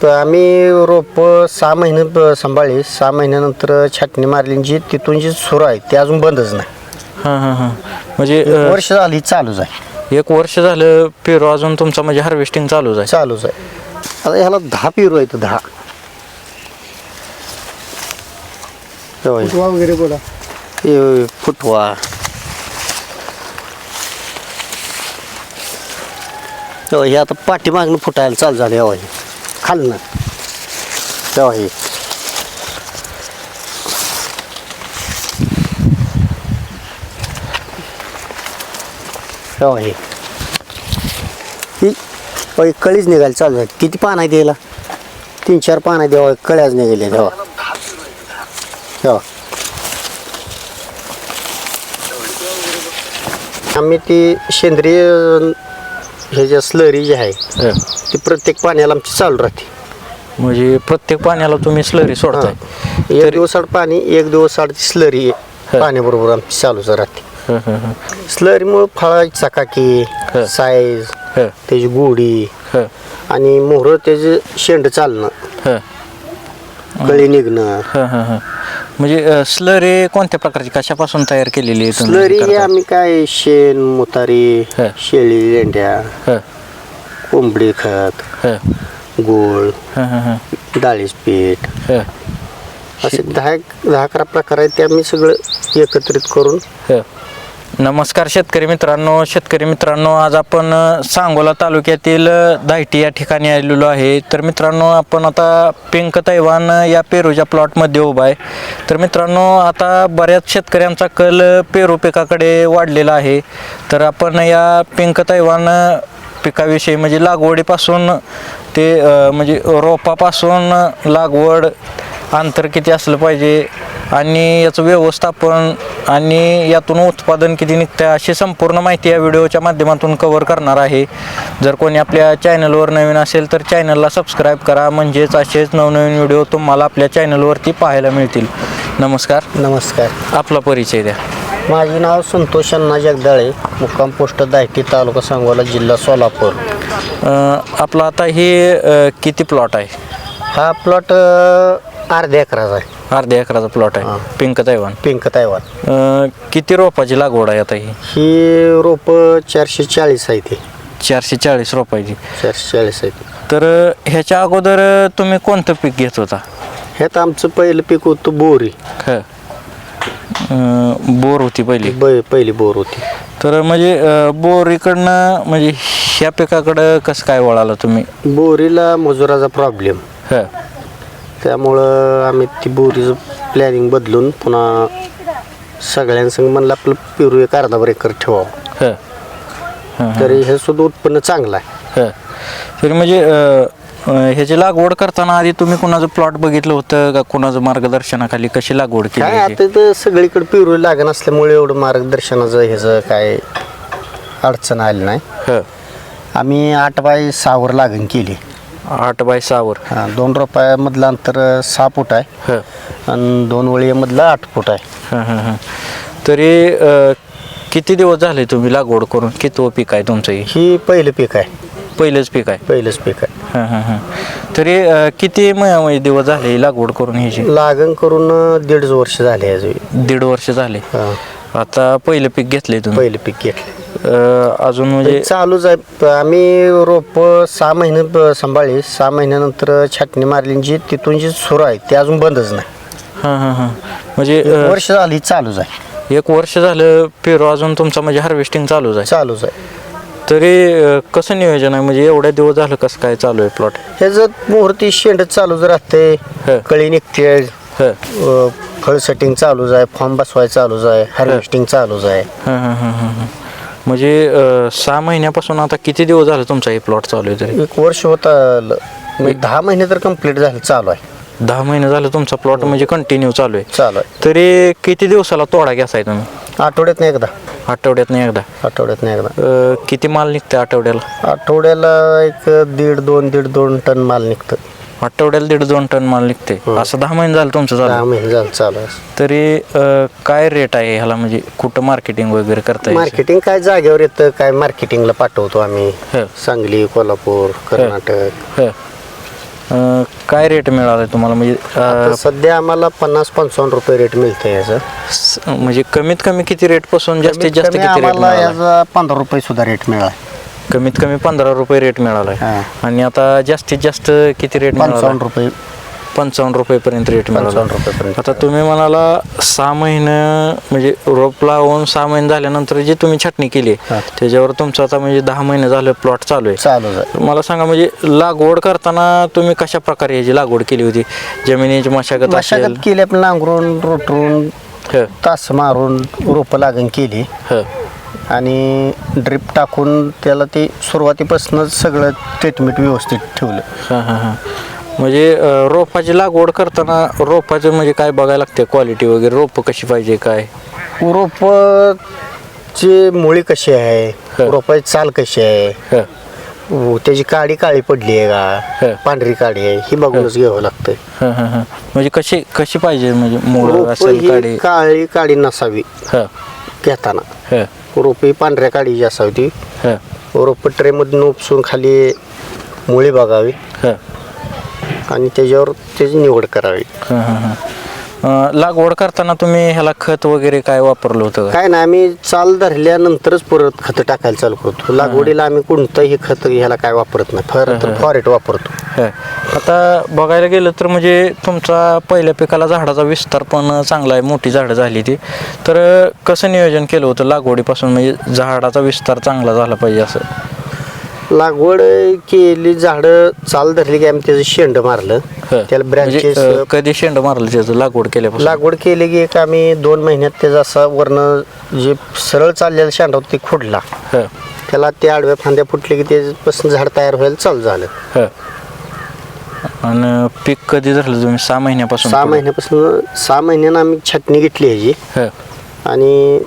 तर आम्ही रोप 6 महिने सांभाळली. 6 महिन्यानंतर छाटणी मारली, जी तिथून जी सुरू आहे ती अजून बंदच नाही. हां हां हां म्हणजे वर्ष झाली चालूच आहे. 1 वर्ष झालं पेरू अजून तुमचा म्हणजे हार्वेस्टिंग चालूच आहे. चालूच आहे. आता ह्याला 10 पेरू आहेत. 10 फुटवा वगैरे बोला. फुटवा हे आता पाठीमागनं फुटायला चालू झाले. हवा हे खालनं तेव्हा हे तेव्हा ही कळीच निघायला चालू आहे. किती पान आहे द्यायला? 3-4 पान आहे देवा, कळ्याच निघाले तेव्हा. तेव्हा आम्ही ती सेंद्रिय हे जे स्लरी जी आहे ती प्रत्येक पाण्याला आमची चालू राहते. म्हणजे प्रत्येक पाण्याला तुम्ही स्लरी सोडताय. 1 दिवस आड पाणी, 1 दिवस आड स्लरी पाण्याबरोबर आमची चालूच राहते. स्लरीमुळे फळाची चकाकी, साईज, त्याची गोडी आणि मोहर त्याचे शेंड चालणं, कळी निघणं. म्हणजे स्लरी कोणत्या प्रकारची कशापासून तयार केलेली आहे? स्लरी हे आम्ही काय शेण, मुतारी, शेळी लेंड्या, कोंबडी खत, गोळ, डाळीच पीठ असे 10-11 प्रकार आहेत. ते आम्ही सगळं एकत्रित करून. नमस्कार शेतकरी मित्रांनो, आज आपण सांगोला तालुक्यातील दायटी या ठिकाणी आलेलो आहे. तर मित्रांनो, आपण आता पिंक तैवान या पेरूच्या प्लॉटमध्ये उभा आहे. तर मित्रांनो, आता बऱ्याच शेतकऱ्यांचा कल पेरू पिकाकडे वाढलेला आहे. तर आपण या पिंक तैवान पिकाविषयी म्हणजे लागवडीपासून ते म्हणजे रोपापासून लागवड, अंतर किती असलं पाहिजे आणि याचं व्यवस्थापन आणि यातून उत्पादन किती निघतं, अशी संपूर्ण माहिती या व्हिडिओच्या माध्यमातून कव्हर करणार आहे. जर कोणी आपल्या चॅनलवर नवीन असेल तर चॅनलला सबस्क्राईब करा, म्हणजेच असेच नवनवीन व्हिडिओ तुम्हाला आपल्या चॅनलवरती पाहायला मिळतील. नमस्कार. आपला परिचय द्या. माझे नाव संतोष अण्णा जगदाळे, मुक्काम पोस्ट दायटी, तालुका सांगोला, जिल्हा सोलापूर. आपला आता हे किती प्लॉट आहे? हा प्लॉट अर्ध्या एकराचा आहे. अर्ध्या एकराचा प्लॉट आहे. Pink Taiwan. किती रोपाची लागवड आहे आता ही रोप 440 आहे. ते 440 रोपाची. 440 आहे. तर ह्याच्या अगोदर तुम्ही कोणतं पीक घेत होता? ह्यात आमचं पहिलं पीक होतं बोरी. बोर होती पहिली बोर होती. तर म्हणजे बोरीकडनं म्हणजे ह्या पिकाकडं कसं काय वळाला तुम्ही? बोरीला मजुराचा प्रॉब्लेम, त्यामुळं आम्ही ती बोरीचं प्लॅनिंग बदलून पुन्हा सगळ्यांसंग म्हणलं आपलं पेरू एक अर्धा एकर ठेवावं. तरी हे सुद्धा उत्पन्न चांगलं आहे. तरी म्हणजे ह्याची लागवड करताना आधी तुम्ही कुणाचं प्लॉट बघितलं होतं का? कुणाचं मार्गदर्शनाखाली कशी लागवड केली? काय आता तर सगळीकडे पेरू लागण असल्यामुळे एवढं मार्गदर्शनाचं ह्याचं काय अडचण आली नाही. आम्ही 8x6 वर लागण केली. 8x6 वर. 2 रोपामधलं अंतर 6 फूट आहे आणि 2 वळीमधलं 8 फूट आहे. तरी किती दिवस झाले तुम्ही लागवड करून? किती पीक आहे तुमचं? ही पहिलं पीक आहे. पहिलंच पीक आहे. तरी किती दिवस झाले लागवड करून? ह्याची लागण करून 1.5 वर्ष झाले. 1.5 वर्ष झाले. आता पहिलं पीक घेतलंय तुम्ही? पहिलं पीक घेतलं. अजून म्हणजे चालूच आहे. आम्ही रोप 6 महिने सांभाळली. 6 महिन्यानंतर छाटणी मारली, जी तिथून जी सुरू आहे ती अजून बंदच नाही. म्हणजे वर्ष झाली चालूच आहे. 1 वर्ष झालं पेरू अजून तुमचा म्हणजे हार्वेस्टिंग चालूच आहे. तरी कसं नियोजन आहे म्हणजे एवढ्या दिवस झालं कसं काय चालू आहे प्लॉट? ह्याचं मुहूर्ती शेंड चालूच राहते, कळी निघते, फळ सेटिंग चालूच आहे, फॉर्म बसवाय चालूच आहे, हार्वेस्टिंग चालूच आहे. म्हणजे 6 महिन्यापासून आता किती दिवस झाले तुमचा हे प्लॉट चालू आहे? तरी 1 वर्ष होता. 10 महिने तर कंप्लीट झालं, चालू आहे. 10 महिने झालं तुमचा प्लॉट म्हणजे कंटिन्यू चालू आहे. तरी किती दिवसाला तोडा घ्यायचा आहे तुम्ही? आठवड्यातनं एकदा. आठवड्यातनं एकदा. किती माल निघतं आठवड्याला? आठवड्याला एक 1.5-2 टन माल निघतं. आठवड्याला 1.5-2 टन माल निघते. असं 10 महिने झालं तुमचं? 10 महिने झालं चालू आहे. तरी काय रेट आहे ह्याला म्हणजे कुठं मार्केटिंग वगैरे करता? मार्केटिंग काय जागेवर येतं, काय मार्केटिंगला पाठवतो आम्ही. सांगली, कोल्हापूर, कर्नाटक काय रेट मिळाला तुम्हाला म्हणजे आता सध्या आम्हाला 50-55 रुपये रेट मिळतंय याचं. म्हणजे कमीत कमी किती रेट पासून जास्तीत जास्त कमी किती रेट आम्हाला मिळाला? याचा 15 रुपये सुद्धा रेट मिळाला. कमीत कमी 15 रुपये रेट मिळालाय. हा. आणि आता जास्तीत जास्त किती रेट मिळाला? 55 रुपये 55 रुपयेपर्यंत रेट मिळाला. 55 रुपयेपर्यंत. आता तुम्ही म्हणाला 6 महिने म्हणजे रोप लावून 6 महिने झाल्यानंतर जी तुम्ही छाटणी केली हा. त्याच्यावर तुमचं आता म्हणजे 10 महिने झालं प्लॉट चालू आहे. चालू आहे. मला सांगा म्हणजे लागवड करताना तुम्ही कशा प्रकारे याची लागवड केली होती? जमिनीची मशागत असेल? मशागत केली आपण, नांगरून रोटरून ह, तास मारून रोपं लागण केली ह, आणि ड्रिप टाकून त्याला ते सुरुवातीपासूनच सगळं ट्रीटमेंट व्यवस्थित ठेवलं. हा, हा, हा. म्हणजे रोपाची लागवड करताना रोपाचं म्हणजे काय बघायला लागते? क्वालिटी वगैरे रोपं कशी पाहिजे काय? रोपाची मुळी कशी आहे, ह. रोपाची चाल कशी आहे, ह, त्याची काडी काळी पडली आहे ह. का, पांढरी काडी आहे, ही बघूनच घ्यावं लागतंय. ह, ह, ह. म्हणजे कशी कशी पाहिजे म्हणजे मूळ रोप असेल ही काडी? काळी काडी नसावी ह, घेताना. ह, रोप ही पांढऱ्या काडीची असावी ती. ह, रोप ट्रेमधून उपसून खाली मुळी बघावी ह, आणि त्याच्यावर त्याची निवड करावी. ह, ह, ह. लागवड करताना तुम्ही ह्याला खत वगैरे काय वापरलं होतं का? काय ना, आम्ही चाल धरल्यानंतरच परत खतं टाकायला चालू करतो. लागवडीला आम्ही कोणतंही खत ह्याला काय वापरत नाही, तर फॉरेट वापरतो. ह. आता बघायला गेलं तर म्हणजे तुमचा पहिल्या पिकाला झाडाचा विस्तार पण चांगला आहे, मोठी झाडं झाली ती. तर कसं नियोजन केलं होतं लागवडीपासून म्हणजे झाडाचा विस्तार चांगला झाला पाहिजे असं? लागवड केली, झाडं चाल धरली की आम्ही त्याचं शेंड मारलं. ह. त्याला ब्रँचेस म्हणजे कधी शेंड मारलं त्याचं लागवड केल्यापासून? लागवड केली की एक आम्ही 2 महिन्यात त्याचा असा वरनं जे सरळ चाललेलं शेंड होतं ते खुडला. ह, त्याला ते आडव्या फांद्या फुटले की त्याच्यापासून झाड तयार व्हायला चालू झालं. ह. आणि पीक कधी धरलं तुम्ही? 6 महिन्यापासून? 6 महिन्यापासून 6 महिन्यानं आम्ही छाटणी घेतली ह्याची. ह. आणि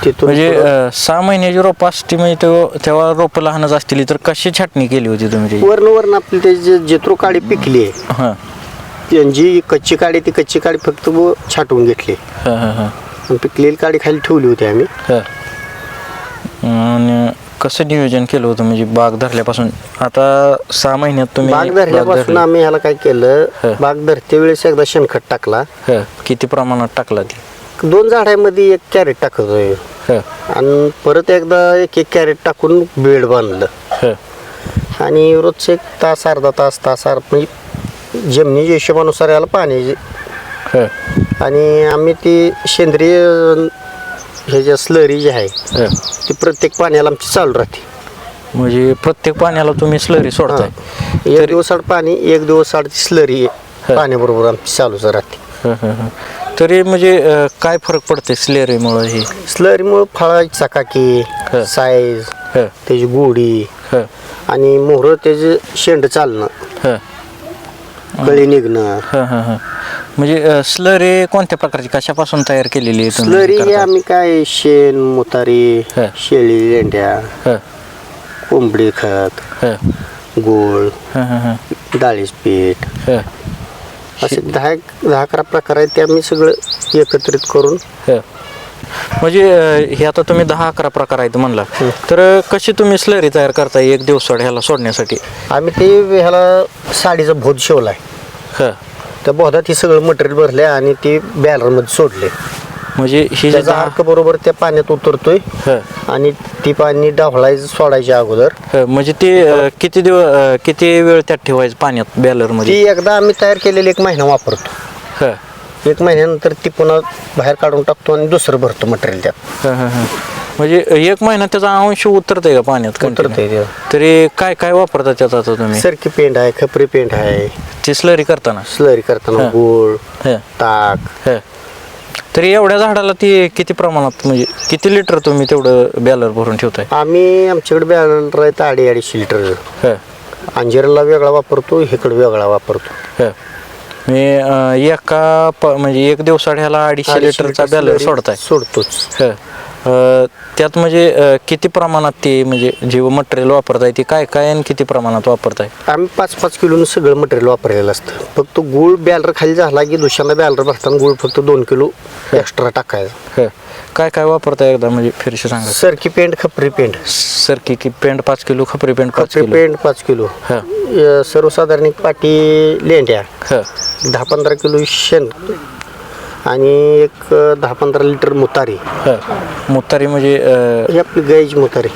तिथून म्हणजे 6 महिन्याची रोपं असते म्हणजे तेव्हा रोपं लहानच असतील, तर कशी छाटणी केली होती तुम्ही त्याची? वर्ण आपली त्याची जिथरो काडी पिकली आहे हां, जी कच्ची काडी, ती कच्ची काडी फक्त छाटून घेतली हां, हां, हां, आणि पिकलेली काडी खाली ठेवली होती आम्ही. हां. आणि कसं नियोजन केलं होतं म्हणजे बाग धरल्यापासून? आता 6 महिन्यात तुम्ही बाग धरल्यापासून धरली. आम्ही ह्याला काय केलं, ह. बाग धरते वेळेस एकदा शेणखत टाकला. ह. किती प्रमाणात टाकला ती? 2 झाडांमध्ये 1 कॅरेट टाकतोय ह, आणि परत एकदा 1 कॅरेट टाकून बेड बांधलं. ह, आणि रोजचं 1 तास अर्धा तास म्हणजे जमिनीच्या हिशोबानुसार याला पाणी. ह, आणि आम्ही ती सेंद्रिय हे जे स्लरी जी आहे ह. ती प्रत्येक पाण्याला आमची चालू राहते. म्हणजे प्रत्येक पाण्याला तुम्ही स्लरी सोडताय? 1 दिवस आड पाणी, 1 दिवस आड ती स्लरी पाण्याबरोबर आमची चालूच राहते. ह, ह, ह. तरी म्हणजे काय फरक पडते स्लरीमुळं? ही स्लरीमुळे फळाची चकाकी, ह. साईज, ह, त्याची गोडी ह, आणि मोहर त्याचे शेंड चालणं, ह, कळी निघणं. ह, ह, ह. म्हणजे स्लरी कोणत्या प्रकारची, कशापासून तयार केलेली आहे तुम्ही? स्लरी ही आम्ही काय शेण, मुतारी, ह. शेळी लेंड्या, ह, कोंबडी खत, ह, गोळ, ह, ह, ह, डाळीचं पीठ, ह, असे 10-11 प्रकार आहेत. ते आम्ही सगळं एकत्रित करून. ह. म्हणजे हे आता तुम्ही 10-11 प्रकार आहेत म्हणला, तर कशी तुम्ही स्लरी तयार करताय 1 दिवसाआड ह्याला सोडण्यासाठी? आम्ही ते ह्याला साडीचा भोद शिवलाय. ह. त्या भोदात हे सगळं मटेरियल भरले आणि ते बॅलरमध्ये सोडले. म्हणजे ही जे त्याचा अर्क बरोबर त्या पाण्यात उतरतोय ह, आणि ती पाणी डावळायचं सोडायच्या अगोदर. ह. म्हणजे ते किती वेळ त्यात ठेवायचं पाण्यात बॅलरमध्ये? ती एकदा आम्ही तयार केलेली 1 महिना वापरतो. ह, 1 महिन्यानंतर ती पुन्हा बाहेर काढून टाकतो आणि दुसरं भरतो मटेरियल त्यात. ह, ह, ह. म्हणजे 1 महिना त्याचा अंश उतरतंय का पाण्यात? उतरतंय ते. तरी काय काय वापरता त्यात आता तुम्ही? सरकी पेंट आहे, खपरी पेंट आहे. ती स्लरी करताना? स्लरी करताना ह. गूळ, ह, ताक. ह. तरी एवढ्या झाडाला ती किती प्रमाणात म्हणजे किती लिटर तुम्ही तेवढं बॅलर भरून ठेवताय? आम्ही आमच्याकडे बॅलर आहेत 250 लिटर. ह, अंजिराला वेगळा वापरतो, इकडे वेगळा वापरतो. ह. मी म्हणजे 1 दिवसाआड ह्याला 250 लिटरचा बॅलर सोडताय? सोडतोच. ह. त्यात म्हणजे किती प्रमाणात ते म्हणजे जे मटेरियल वापरताय ते काय काय आणि किती प्रमाणात वापरताय? आम्ही 5-5 किलोनं सगळं मटेरियल वापरलेलं असतं. फक्त गूळ बॅलर खाली झाला की दुसऱ्यांदा बॅलर भरताना गूळ फक्त 2 किलो एक्स्ट्रा टाकायचं. काय काय वापरताय एकदा म्हणजे फिरशी सांगा. सरकी पेंट, खपरी पेंट. सरकी की पेंट 5 किलो, खपरी पेंट 5 खपरी किलो. Paint 5 kilo. सर्वसाधारण एक पाटी लेंड्या, 10-15 किलो शेण आणि एक 10-15 लिटर मुतारी. मुतारी म्हणजे ही आपली गाईची मुतारी.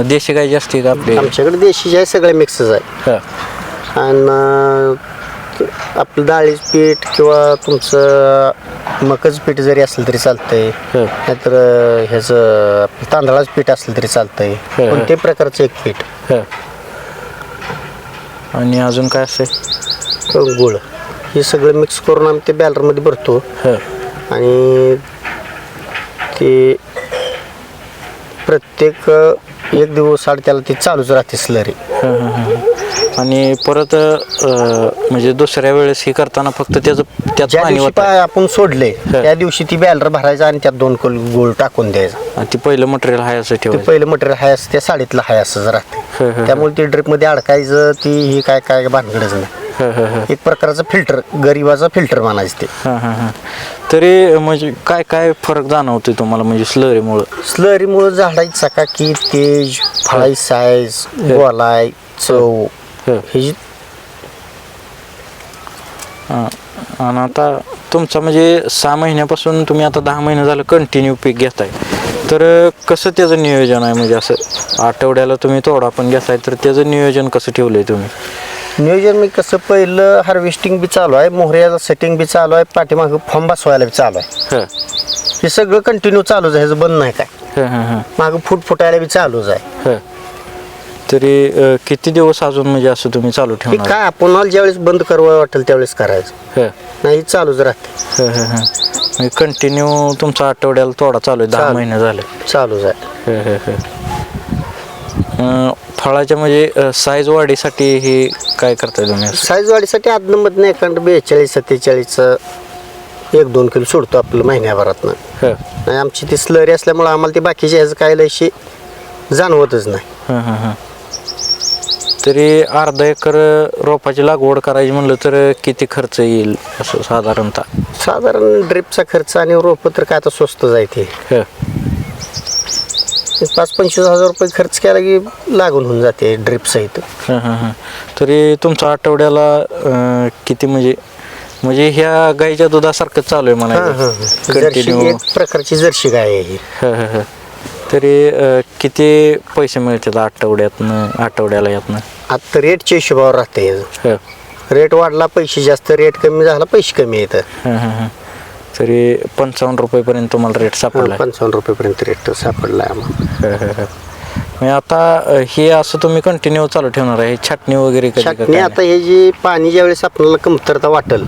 देशी गाय जास्ती का आपली? आमच्याकडे देशी आहे, सगळे मिक्सच आहे. आणि आपलं डाळीचं पीठ किंवा तुमचं मकाचं पीठ जरी असलं तरी चालतंय, नाहीतर ह्याचं आपलं तांदळाचं पीठ असलं तरी चालतंय, कोणत्याही प्रकारचं एक पीठ. आणि अजून काय असते? गुळ. हे सगळं मिक्स करून आम्ही ते बॅलरमध्ये भरतो आणि ते प्रत्येक 1 दिवस आड त्याला ते चालूच राहते स्लरी. आणि परत म्हणजे दुसऱ्या वेळेस हे करताना फक्त त्याचं त्यात ज्या पाणी दिवशी आपण सोडले त्या दिवशी ती बॅलर भरायचा आणि त्यात 2 किलो गुळ टाकून द्यायचा. ती पहिलं मटेरियल हाय असं ते ठेवायचं. पहिलं मटेरियल हाय असं त्या साडीतलं हाय असंच राहते. त्यामुळे ते ड्रिपमध्ये अडकायचं ती ही काय काय भानगडच नाही. एक प्रकारचं फिल्टर, गरिबाचा फिल्टर म्हणायचं ते. तरी म्हणजे काय काय फरक जाणवतोय तुम्हाला म्हणजे स्लरीमुळं? स्लरीमुळं झाडाची चकाकी, तेज, फळाची साईज, गोलाय, चव ही. आणि आता तुमचा म्हणजे 6 महिन्यापासून तुम्ही आता 10 महिने झालं कंटिन्यू पीक घेताय, तर कसं त्याचं नियोजन आहे? म्हणजे असं आठवड्याला तुम्ही तोडा पण घेताय, तर त्याचं नियोजन कसं ठेवलंय तुम्ही? नियोजन मी कसं, पहिलं हार्वेस्टिंग बी चालू आहे, मोहऱ्याचं सेटिंग बी चालू आहे, पाठीमागं फॉर्म बसवायला बी चालू आहे. हे सगळं कंटिन्यू चालूच आहे, ह्याचं बंद नाही काय. मागं फुटायला बी चालूच आहे. तरी किती दिवस अजून म्हणजे असं तुम्ही चालू ठेवणार? काय आपण ज्यावेळेस बंद करावं वाटेल त्यावेळेस करायचं, नाही चालूच राहते. कंटिन्यू तुमचा आठवड्याला तोडा चालू आहे, 10 महिने झाले चालूच आहे. फळाच्या म्हणजे साईज वाढीसाठी हे काय करताय तुम्ही? साईज वाढीसाठी आदनमधनं एखादं 42-47 1-2 किलो सोडतो आपलं महिन्याभरातनं. नाही आमची ती स्लरी असल्यामुळे आम्हाला ते बाकीच्या ह्याचं काय लयशी जाणवतच नाही. तरी अर्धा एकर रोपाची लागवड करायची म्हणलं तर किती खर्च येईल असं साधारणतः? साधारण ड्रिपचा खर्च आणि रोप तर काय आता स्वस्त जायते. 5-25 हजार रुपये खर्च केला की लागून होऊन जाते ड्रिप सहित. तरी तुमचा आठवड्याला किती म्हणजे ह्या गाईच्या दुधासारखं चालू आहे म्हणायचं? एक प्रकारची जर्सी गाय आहे ही. तरी किती पैसे मिळतात आठवड्याला यातनं? आता रेटच्या हिशोबावर राहते. रेट वाढला पैसे जास्त, रेट कमी झाला पैसे कमी येतात. तरी 55 रुपयेपर्यंत तुम्हाला रेट सापडला? 55 रुपयेपर्यंत रेट सापडला आम्हाला. आता हे असं तुम्ही कंटिन्यू चालू ठेवणार आहे? छाटणी वगैरे छाटणी आता हे जे पाणी ज्यावेळेस आपल्याला कमतरता वाटेल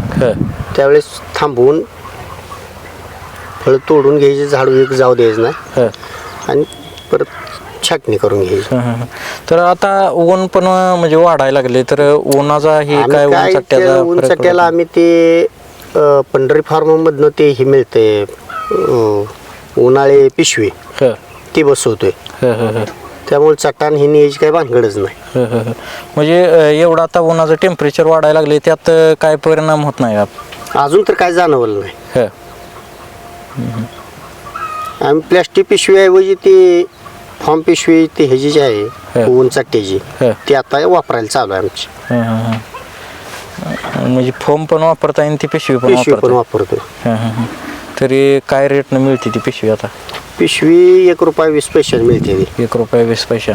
त्यावेळेस थांबवून फळ तोडून घ्यायचे, झाड एक जाऊ द्यायचं नाही आणि परत छाटणी करून घ्यायची. तर आता ऊन पण म्हणजे वाढायला लागले, तर उन्हाचा हे काय ऊन चट्ट्याला आम्ही ते पंढरी फार्म मधनं ते हे मिळते उन्हाळे पिशवी ती बसवतोय. त्यामुळे चट्टान ही न्यायची काही भानगडच नाही. म्हणजे एवढं आता उन्हाचं टेम्परेचर वाढायला लागले, त्यात काय परिणाम होत नाही अजून तर काय जाणवलं नाही. आम्ही प्लॅस्टिक पिशवी ऐवजी ती फॉर्म पिशवी ती ह्याची जी आहे ऊन चट्ट्याची ती आता वापरायला चालू आहे आमची. म्हणजे फोम पण वापरता आणि ती पिशवी पण वापरतोय. तरी काय रेटनं मिळते ती पिशवी आता? पिशवी ₹1.20 मिळते. ₹1.20.